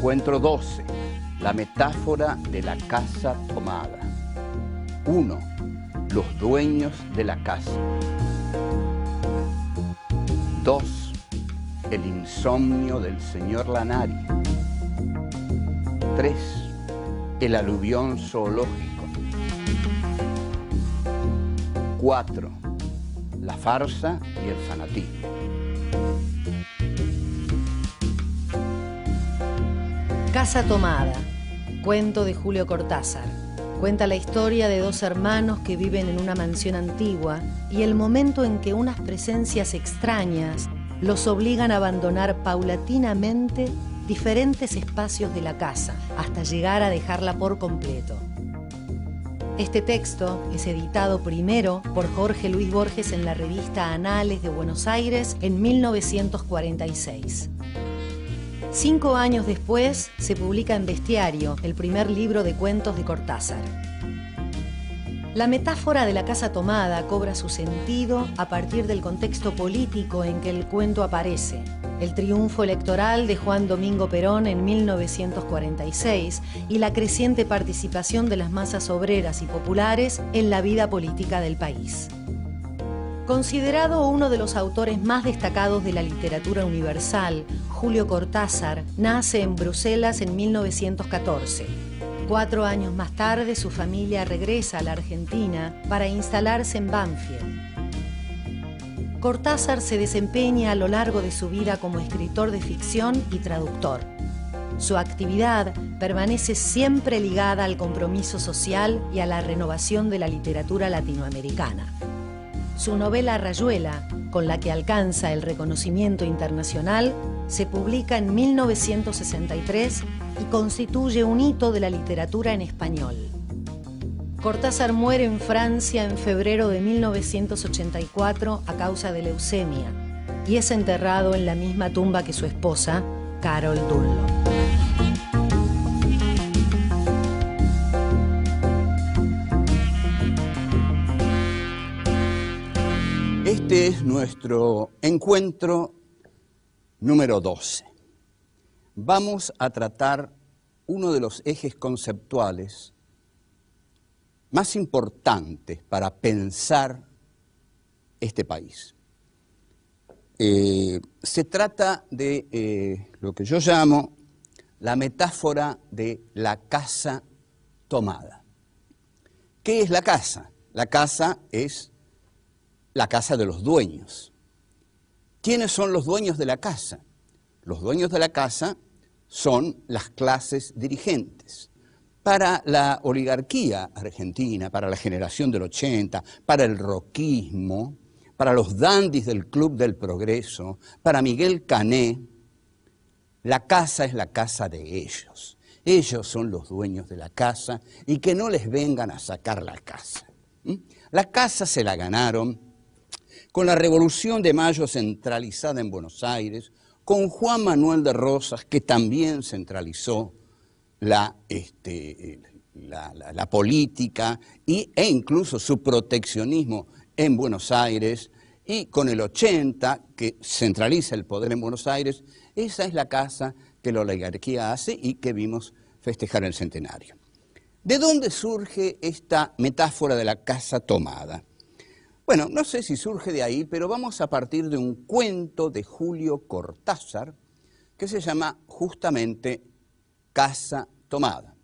Encuentro 12. La metáfora de la casa tomada. 1. Los dueños de la casa. 2. El insomnio del señor Lanari. 3. El aluvión zoológico. 4. La farsa y el fanatismo. Casa tomada, cuento de Julio Cortázar. Cuenta la historia de dos hermanos que viven en una mansión antigua y el momento en que unas presencias extrañas los obligan a abandonar paulatinamente diferentes espacios de la casa hasta llegar a dejarla por completo. Este texto es editado primero por Jorge Luis Borges en la revista Anales de Buenos Aires en 1946. 5 años después se publica en Bestiario, el primer libro de cuentos de Cortázar. La metáfora de la casa tomada cobra su sentido a partir del contexto político en que el cuento aparece. El triunfo electoral de Juan Domingo Perón en 1946 y la creciente participación de las masas obreras y populares en la vida política del país. Considerado uno de los autores más destacados de la literatura universal, Julio Cortázar nace en Bruselas en 1914. 4 años más tarde, su familia regresa a la Argentina para instalarse en Banfield. Cortázar se desempeña a lo largo de su vida como escritor de ficción y traductor. Su actividad permanece siempre ligada al compromiso social y a la renovación de la literatura latinoamericana. Su novela Rayuela, con la que alcanza el reconocimiento internacional, se publica en 1963 y constituye un hito de la literatura en español. Cortázar muere en Francia en febrero de 1984 a causa de leucemia y es enterrado en la misma tumba que su esposa, Carol Dunlop. Este es nuestro encuentro número 12. Vamos a tratar uno de los ejes conceptuales más importantes para pensar este país. Se trata de lo que yo llamo la metáfora de la casa tomada. ¿Qué es la casa? La casa es la casa de los dueños. ¿Quiénes son los dueños de la casa? Los dueños de la casa son las clases dirigentes. Para la oligarquía argentina, para la generación del 80, para el rockismo, para los dandis del Club del Progreso, para Miguel Cané, la casa es la casa de ellos. Ellos son los dueños de la casa y que no les vengan a sacar la casa. La casa se la ganaron con la Revolución de Mayo centralizada en Buenos Aires, con Juan Manuel de Rosas, que también centralizó la política e incluso su proteccionismo en Buenos Aires, y con el 80, que centraliza el poder en Buenos Aires. Esa es la casa que la oligarquía hace y que vimos festejar el centenario. ¿De dónde surge esta metáfora de la casa tomada? Bueno, no sé si surge de ahí, pero vamos a partir de un cuento de Julio Cortázar que se llama justamente Casa tomada.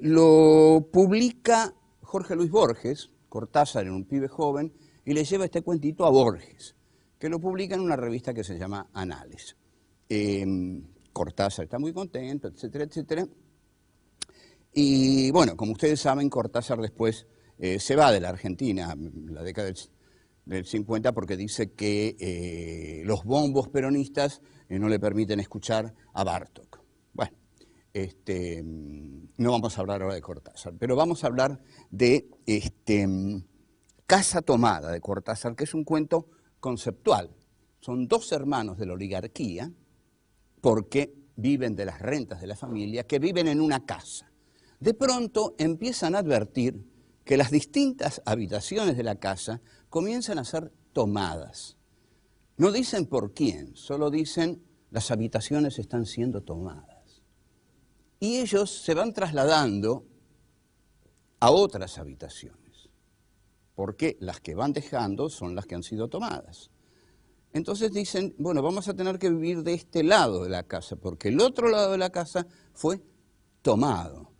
Lo publica Jorge Luis Borges, Cortázar era un pibe joven, y le lleva este cuentito a Borges, que lo publica en una revista que se llama Anales. Cortázar está muy contento, etcétera, etcétera. Y bueno, como ustedes saben, Cortázar después se va de la Argentina en la década del 50 porque dice que los bombos peronistas no le permiten escuchar a Bartók. Bueno, no vamos a hablar ahora de Cortázar, pero vamos a hablar de Casa tomada de Cortázar, que es un cuento conceptual. Son dos hermanos de la oligarquía porque viven de las rentas de la familia, que viven en una casa. De pronto empiezan a advertir que las distintas habitaciones de la casa comienzan a ser tomadas. No dicen por quién, solo dicen las habitaciones están siendo tomadas. y ellos se van trasladando a otras habitaciones, porque las que van dejando son las que han sido tomadas. Entonces dicen, bueno, vamos a tener que vivir de este lado de la casa, porque el otro lado de la casa fue tomado.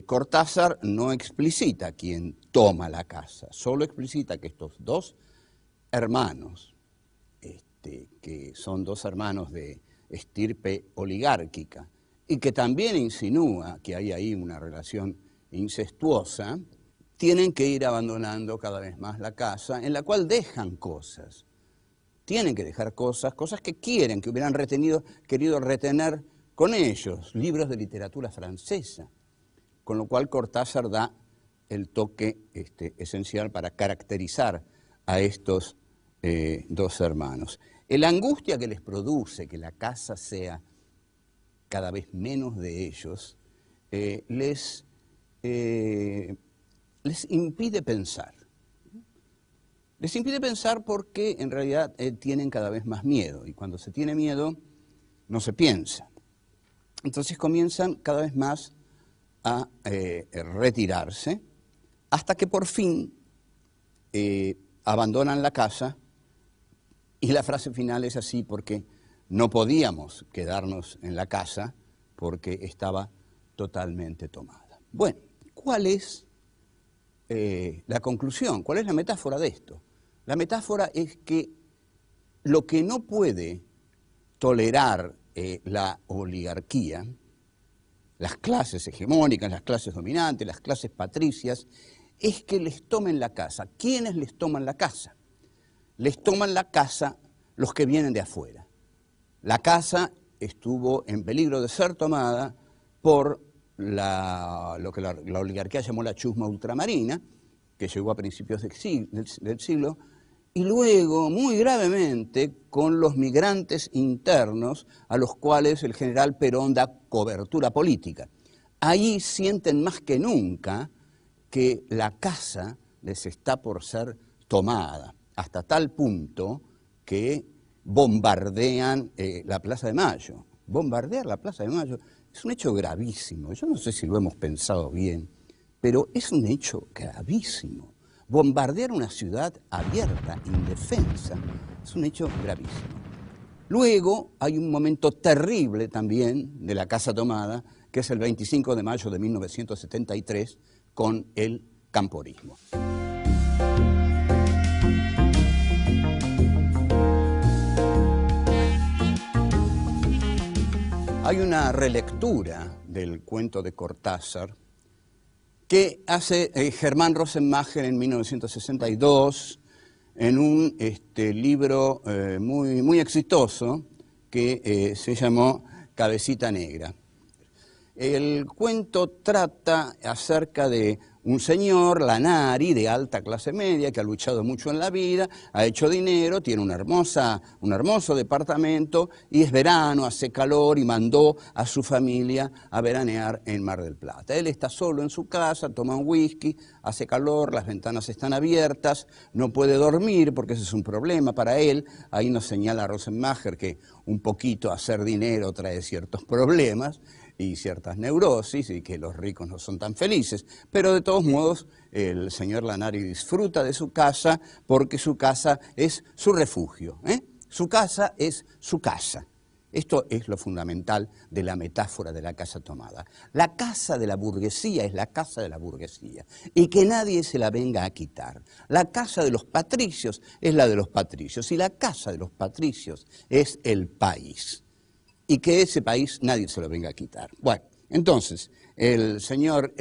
Cortázar no explicita quién toma la casa, solo explicita que estos dos hermanos, que son dos hermanos de estirpe oligárquica, y que también insinúa que hay ahí una relación incestuosa, tienen que ir abandonando cada vez más la casa, en la cual dejan cosas. Tienen que dejar cosas que quieren, que hubieran querido retener con ellos, libros de literatura francesa, con lo cual Cortázar da el toque esencial para caracterizar a estos dos hermanos. La angustia que les produce que la casa sea cada vez menos de ellos, les impide pensar. Les impide pensar porque en realidad tienen cada vez más miedo, y cuando se tiene miedo no se piensa. Entonces comienzan cada vez más a retirarse, hasta que por fin abandonan la casa, y la frase final es así porque no podíamos quedarnos en la casa porque estaba totalmente tomada. Bueno, ¿cuál es la conclusión? ¿Cuál es la metáfora de esto? La metáfora es que lo que no puede tolerar la oligarquía, las clases hegemónicas, las clases dominantes, las clases patricias, es que les tomen la casa. ¿Quiénes les toman la casa? Les toman la casa los que vienen de afuera. La casa estuvo en peligro de ser tomada por lo que la oligarquía llamó la chusma ultramarina, que llegó a principios del siglo, y luego, muy gravemente, con los migrantes internos a los cuales el general Perón da cobertura política. Ahí sienten más que nunca que la casa les está por ser tomada, hasta tal punto que bombardean la Plaza de Mayo. Bombardear la Plaza de Mayo es un hecho gravísimo. Yo no sé si lo hemos pensado bien, pero es un hecho gravísimo. Bombardear una ciudad abierta, indefensa, es un hecho gravísimo. Luego hay un momento terrible también de la casa tomada, que es el 25 de mayo de 1973, con el camporismo. Hay una relectura del cuento de Cortázar que hace Germán Rosenmacher en 1962 en un libro muy exitoso que se llamó Cabecita Negra. El cuento trata acerca de un señor, Lanari, de alta clase media, que ha luchado mucho en la vida, ha hecho dinero, tiene un hermoso departamento, y es verano, hace calor, y mandó a su familia a veranear en Mar del Plata. Él está solo en su casa, toma un whisky, hace calor, las ventanas están abiertas, no puede dormir porque ese es un problema para él. Ahí nos señala Rosenmacher que un poquito hacer dinero trae ciertos problemas y ciertas neurosis, y que los ricos no son tan felices, pero de todos modos el señor Lanari disfruta de su casa porque su casa es su refugio, Su casa es su casa. Esto es lo fundamental de la metáfora de la casa tomada. La casa de la burguesía es la casa de la burguesía, y que nadie se la venga a quitar. La casa de los patricios es la de los patricios, y la casa de los patricios es el país. Y que ese país nadie se lo venga a quitar. Bueno, entonces, el señor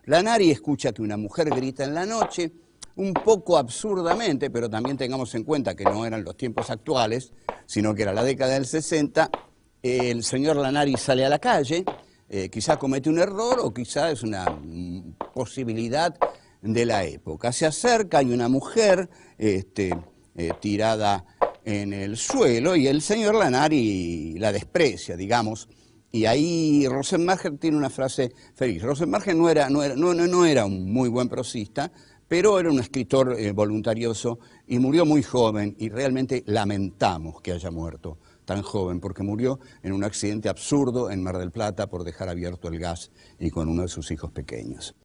Lanari escucha que una mujer grita en la noche, un poco absurdamente, pero también tengamos en cuenta que no eran los tiempos actuales, sino que era la década del 60, el señor Lanari sale a la calle, quizá comete un error o quizá es una posibilidad de la época. Se acerca, hay una mujer tirada en el suelo, y el señor Lanari la desprecia, digamos, y ahí Rosenmacher tiene una frase feliz. Rosenmacher no era un muy buen prosista, pero era un escritor voluntarioso, y murió muy joven, y realmente lamentamos que haya muerto tan joven, porque murió en un accidente absurdo en Mar del Plata por dejar abierto el gas y con uno de sus hijos pequeños.